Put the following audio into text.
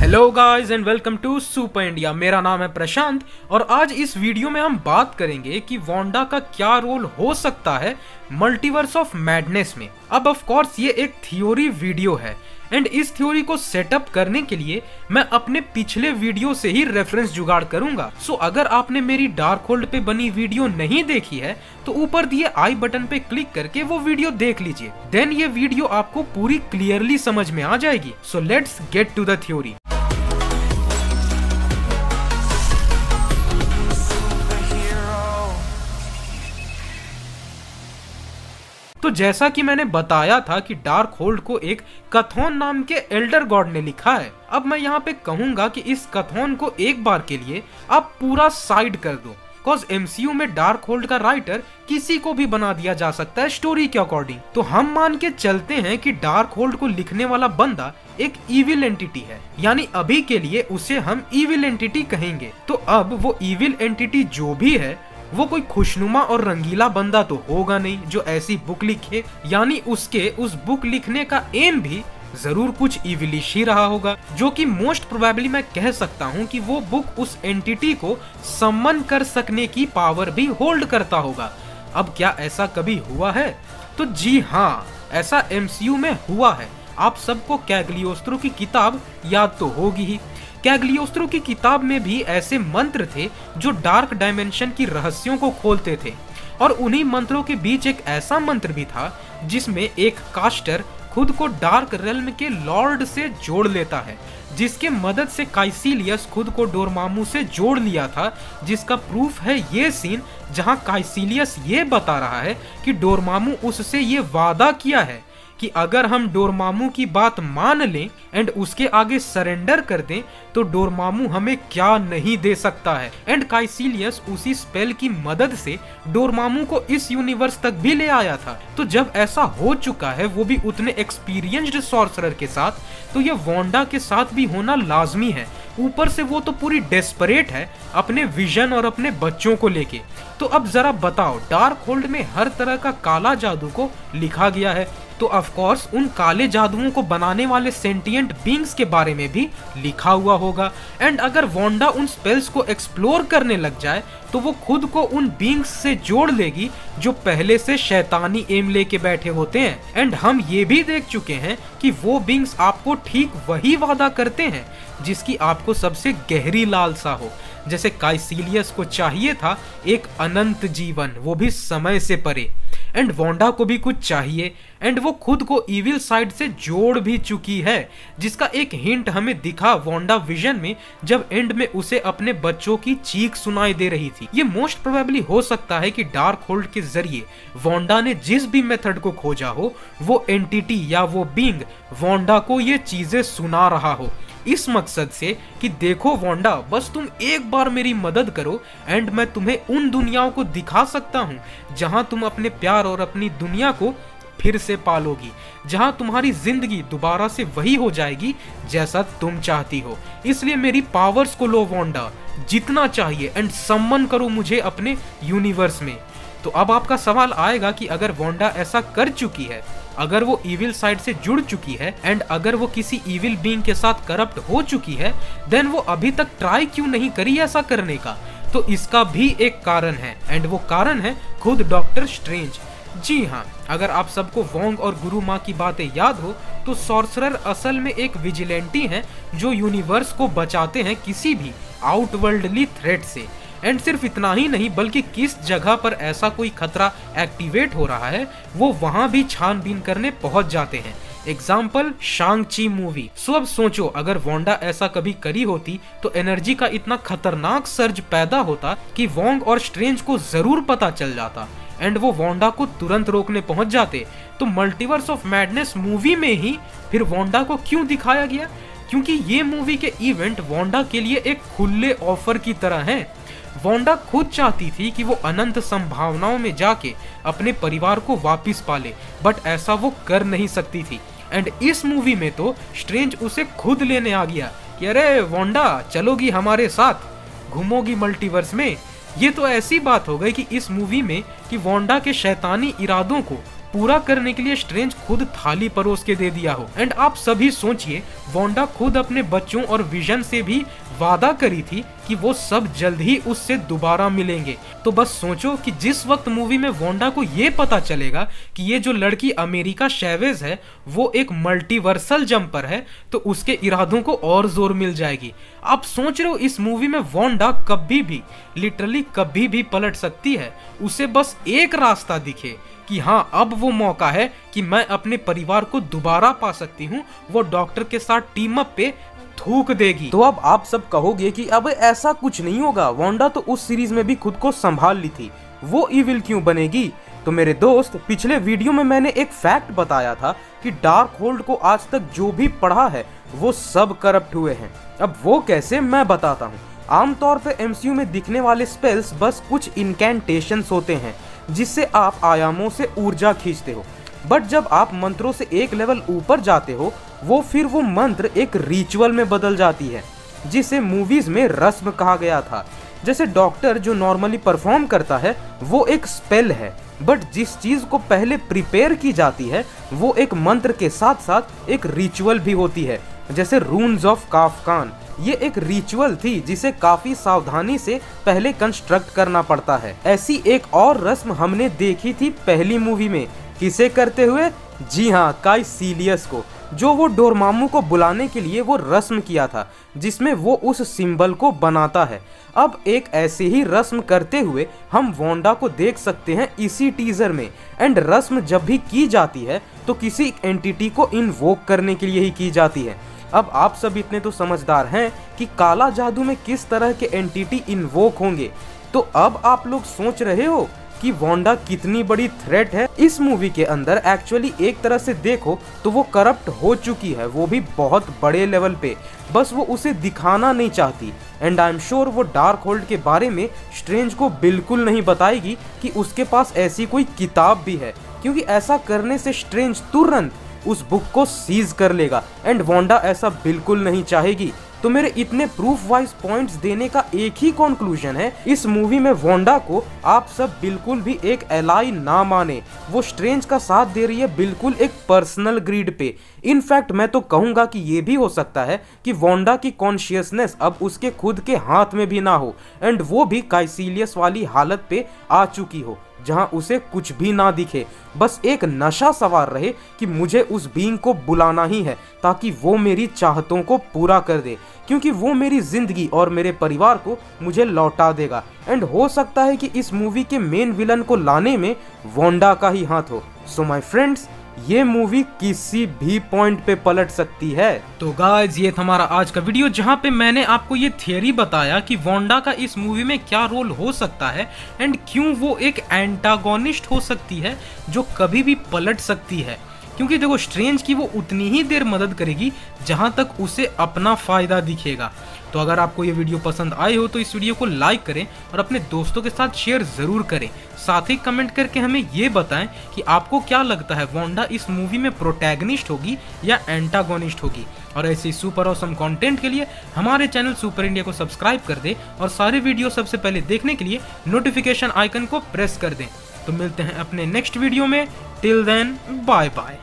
Hello guys and welcome to super India. मेरा नाम है प्रशांत और आज इस वीडियो में हम बात करेंगे कि वांडा का क्या रोल हो सकता है मल्टीवर्स ऑफ मैडनेस में। अब ऑफ कोर्स ये एक थ्योरी वीडियो है एंड इस थ्योरी को सेटअप करने के लिए मैं अपने पिछले वीडियो से ही रेफरेंस जुगाड़ करूंगा। सो अगर आपने मेरी डार्क होल्ड पे बनी वीडियो नहीं देखी है तो ऊपर दिए आई बटन पे क्लिक करके वो वीडियो देख लीजिए, देन ये वीडियो आपको पूरी क्लियरली समझ में आ जाएगी। So let's get to the theory. तो जैसा कि मैंने बताया था कि डार्क होल्ड को एक कथोन नाम के एल्डर गॉड ने लिखा है। अब मैं यहाँ पे कहूंगा कि इस कथोन को एक बार के लिए आप पूरा साइड कर दो, बिकॉज एमसीयू में डार्क होल्ड का राइटर किसी को भी बना दिया जा सकता है स्टोरी के अकॉर्डिंग। तो हम मान के चलते हैं कि डार्क होल्ड को लिखने वाला बंदा एक इविल एंटिटी है, यानी अभी के लिए उसे हम इविल एंटिटी कहेंगे। तो अब वो इविल एंटिटी जो भी है वो कोई खुशनुमा और रंगीला बंदा तो होगा नहीं जो ऐसी बुक लिखे, यानी उसके उस बुक लिखने का एम भी जरूर कुछ इविलिश ही रहा होगा, जो कि मोस्ट प्रोबेबली मैं कह सकता हूँ कि वो बुक उस एंटिटी को सम्मन कर सकने की पावर भी होल्ड करता होगा। अब क्या ऐसा कभी हुआ है? तो जी हाँ, ऐसा एमसीयू में हुआ है। आप सबको कैग्लियोस्त्रो की किताब याद तो होगी ही। कैग्लियोस्त्रो की किताब में भी ऐसे मंत्र थे जो डार्क डायमेंशन की रहस्यों को खोलते थे, और उन्हीं मंत्रों के बीच एक ऐसा मंत्र भी था जिसमें एक कास्टर खुद को डार्क रेल्म के लॉर्ड से जोड़ लेता है, जिसके मदद से काइसिलियस खुद को डोरमामू से जोड़ लिया था, जिसका प्रूफ है ये सीन जहां काइसिलियस ये बता रहा है कि डोरमामू उससे ये वादा किया है कि अगर हम डोरमामू की बात मान लें एंड उसके आगे सरेंडर कर दें तो डोरमामू हमें क्या नहीं दे सकता है। एंड काइसिलियस उसी स्पेल की मदद से डोरमामू को इस यूनिवर्स तक भी ले आया था। तो जब ऐसा हो चुका है, वो भी उतने एक्सपीरियंस्ड सॉर्सरर के साथ, तो ये वांडा के साथ भी होना लाजमी है। ऊपर से वो तो पूरी डेस्परेट है अपने विजन और अपने बच्चों को लेके। तो अब जरा बताओ, डार्क होल्ड में हर तरह का काला जादू को लिखा गया है, तो ऑफ कोर्स उन काले जादुओं को बनाने वाले सेंटिएंट बींग्स के बारे में भी लिखा हुआ होगा। एंड अगर वांडा उन स्पेल्स को एक्सप्लोर करने लग जाए तो वो खुद को उन बींग्स से जोड़ लेगी जो पहले से शैतानी एम लेके बैठे होते हैं। एंड हम ये भी देख चुके हैं कि वो बींग्स आपको ठीक वही वादा करते हैं जिसकी आपको सबसे गहरी लालसा हो। जैसे काइसिलियस को चाहिए था एक अनंत जीवन, वो भी समय से परे, एंड वांडा को भी कुछ चाहिए, एंड वो खुद को इविल साइड से जोड़ भी चुकी है, जिसका एक हिंट हमें दिखा वांडा विजन में जब एंड में उसे अपने बच्चों की चीख सुनाई दे रही थी। ये मोस्ट प्रोबेबली हो सकता है कि डार्क होल्ड के जरिए वांडा ने जिस भी मेथड को खोजा हो, वो एंटिटी या वो बींग वांडा को ये चीजें सुना रहा हो, इस मकसद से कि देखो वांडा, बस तुम एक बार मेरी मदद करो एंड मैं तुम्हें उन दुनियाओं को दिखा सकता हूँ जहां तुम अपने प्यार और अपनी दुनिया को फिर से पालोगी, जहां तुम्हारी जिंदगी दोबारा से वही हो जाएगी जैसा तुम चाहती हो। इसलिए मेरी पावर्स को लो वांडा, जितना चाहिए, एंड सम्मन करो मुझे अपने यूनिवर्स में। तो अब आपका सवाल आएगा कि अगर वांडा ऐसा कर चुकी है, अगर वो इविल साइड से जुड़ चुकी है एंड अगर वो किसी इविल बीइंग के साथ करप्ट हो चुकी है, देन वो अभी तक ट्राई क्यों नहीं करी ऐसा करने का? तो इसका भी एक कारण है, एंड वो कारण है खुद डॉक्टर स्ट्रेंज। जी हाँ, अगर आप सबको वोंग और गुरु माँ की बातें याद हो तो सॉर्सरर असल में एक विजिलेंटी है जो यूनिवर्स को बचाते हैं किसी भी आउटवर्ल्डली थ्रेट से। एंड सिर्फ इतना ही नहीं, बल्कि किस जगह पर ऐसा कोई खतरा एक्टिवेट हो रहा है वो वहां भी छानबीन करने पहुंच जाते हैं। Example शांग-ची movie. सो अब सोचो, अगर वांडा ऐसा कभी करी होती तो एनर्जी का इतना खतरनाक सर्ज पैदा होता कि वोंग और स्ट्रेंज को जरूर पता चल जाता एंड वो वांडा को तुरंत रोकने पहुंच जाते। तो मल्टीवर्स ऑफ मैडनेस मूवी में ही फिर वांडा को क्यों दिखाया गया? क्योंकि ये मूवी के इवेंट वांडा के लिए एक खुले ऑफर की तरह हैं। वांडा खुद चाहती थी कि वो अनंत संभावनाओं में जाके अपने परिवार को वापस पाले, बट ऐसा वो कर नहीं सकती थी। एंड इस मूवी में तो स्ट्रेंज उसे खुद लेने आ गया कि अरे वांडा, चलोगी हमारे साथ, घूमोगी मल्टीवर्स में। ये तो ऐसी बात हो गई कि इस मूवी में कि वांडा के शैतानी इरादों को पूरा करने के लिए स्ट्रेंज खुद थाली परोस के दे दिया हो। एंड आप सभी सोचिए, वांडा खुद अपने बच्चों और विजन से भी वादा करी थी कि वो सब जल्द ही उससे दोबारा मिलेंगे। तो बस सोचो कि जिस वक्त मूवी में वांडा को ये पता चलेगा कि ये जो लड़की अमेरिका चैवेज है वो एक मल्टीवर्सल जंपर है, तो उसके इरादों को और जोर मिल जाएगी। आप सोच रहे हो इस मूवी में वांडा कभी भी, लिटरली कभी भी पलट सकती है। उसे बस एक रास्ता दिखे कि हाँ अब वो मौका है कि मैं अपने परिवार को दोबारा पा सकती हूँ, वो डॉक्टर के साथ टीम अप पे थूक देगी। तो अब आप सब कहोगे कि अब ऐसा कुछ नहीं होगा, वांडा तो उस सीरीज में भी खुद को संभाल ली थी, वो इविल क्यों बनेगी? तो मेरे दोस्त, पिछले वीडियो में मैंने एक फैक्ट बताया था कि डार्क होल्ड को आज तक जो भी पढ़ा है वो सब करप्ट हुए हैं। अब वो कैसे, मैं बताता हूँ। आमतौर पे एमसीयू में दिखने वाले स्पेल्स बस कुछ इनकैंटेशंस होते हैं जिससे आप आयामों से ऊर्जा खींचते हो, बट जब आप मंत्रों से एक लेवल ऊपर जाते हो फिर वो मंत्र एक रिचुअल में बदल जाती है, जिसे मूवीज में रस्म कहा गया था। जैसे डॉक्टर जो नॉर्मली परफॉर्म करता है वो एक स्पेल है, बट जिस चीज को पहले प्रिपेयर की जाती है वो एक मंत्र के साथ साथ एक रिचुअल भी होती है। जैसे रून्स ऑफ काफकान, ये एक रिचुअल थी जिसे काफी सावधानी से पहले कंस्ट्रक्ट करना पड़ता है। ऐसी एक और रस्म हमने देखी थी पहली मूवी में, किसे करते हुए? जी हाँ, काइसिलियस को, जो वो डोरमामू को बुलाने के लिए वो रस्म किया था जिसमें वो उस सिंबल को बनाता है। अब एक ऐसे ही रस्म करते हुए हम वांडा को देख सकते हैं इसी टीजर में। एंड रस्म जब भी की जाती है तो किसी एंटिटी को इन्वोक करने के लिए ही की जाती है। अब आप सब इतने तो समझदार हैं कि काला जादू में किस तरह के एंटिटी इन्वोक होंगे, तो अब आप लोग सोच रहे हो कि वांडा कितनी बड़ी थ्रेट है इस मूवी के अंदर। एक्चुअली एक तरह से देखो तो वो करप्ट हो चुकी है, वो भी बहुत बड़े लेवल पे, बस वो उसे दिखाना नहीं चाहती। एंड आई एम श्योर वो डार्क होल्ड के बारे में स्ट्रेंज को बिल्कुल नहीं बताएगी कि उसके पास ऐसी कोई किताब भी है, क्योंकि ऐसा करने से स्ट्रेंज तुरंत उस बुक को सीज कर लेगा एंड वांडा ऐसा बिल्कुल नहीं चाहेगी। तो मेरे इतने प्रूफ वाइज पॉइंट्स देने का एक ही कंक्लूजन है, इस मूवी में वांडा को आप सब बिल्कुल भी एक एलाई ना माने। वो स्ट्रेंज का साथ दे रही है बिल्कुल एक पर्सनल ग्रीड पे। इनफैक्ट मैं तो कहूंगा कि ये भी हो सकता है कि वांडा की कॉन्शियसनेस अब उसके खुद के हाथ में भी ना हो एंड वो भी काइसिलियस वाली हालत पे आ चुकी हो जहां उसे कुछ भी ना दिखे, बस एक नशा सवार रहे कि मुझे उस बीइंग को बुलाना ही है ताकि वो मेरी चाहतों को पूरा कर दे, क्योंकि वो मेरी जिंदगी और मेरे परिवार को मुझे लौटा देगा। एंड हो सकता है कि इस मूवी के मेन विलन को लाने में वांडा का ही हाथ हो। सो माय फ्रेंड्स, ये मूवी किसी भी पॉइंट पे पलट सकती है। तो गाइस, ये था हमारा आज का वीडियो जहां पे मैंने आपको ये थियरी बताया कि वांडा का इस मूवी में क्या रोल हो सकता है एंड क्यों वो एक एंटागोनिस्ट हो सकती है जो कभी भी पलट सकती है। क्योंकि देखो, स्ट्रेंज की वो उतनी ही देर मदद करेगी जहां तक उसे अपना फायदा दिखेगा। तो अगर आपको ये वीडियो पसंद आई हो तो इस वीडियो को लाइक करें और अपने दोस्तों के साथ शेयर जरूर करें। साथ ही कमेंट करके हमें ये बताएं कि आपको क्या लगता है, वांडा इस मूवी में प्रोटैगनिस्ट होगी या एंटागोनिस्ट होगी। और ऐसे सुपर ऑसम कंटेंट के लिए हमारे चैनल सुपर इंडिया को सब्सक्राइब कर दें और सारे वीडियो सबसे पहले देखने के लिए नोटिफिकेशन आइकन को प्रेस कर दें। तो मिलते हैं अपने नेक्स्ट वीडियो में। Till then, bye bye.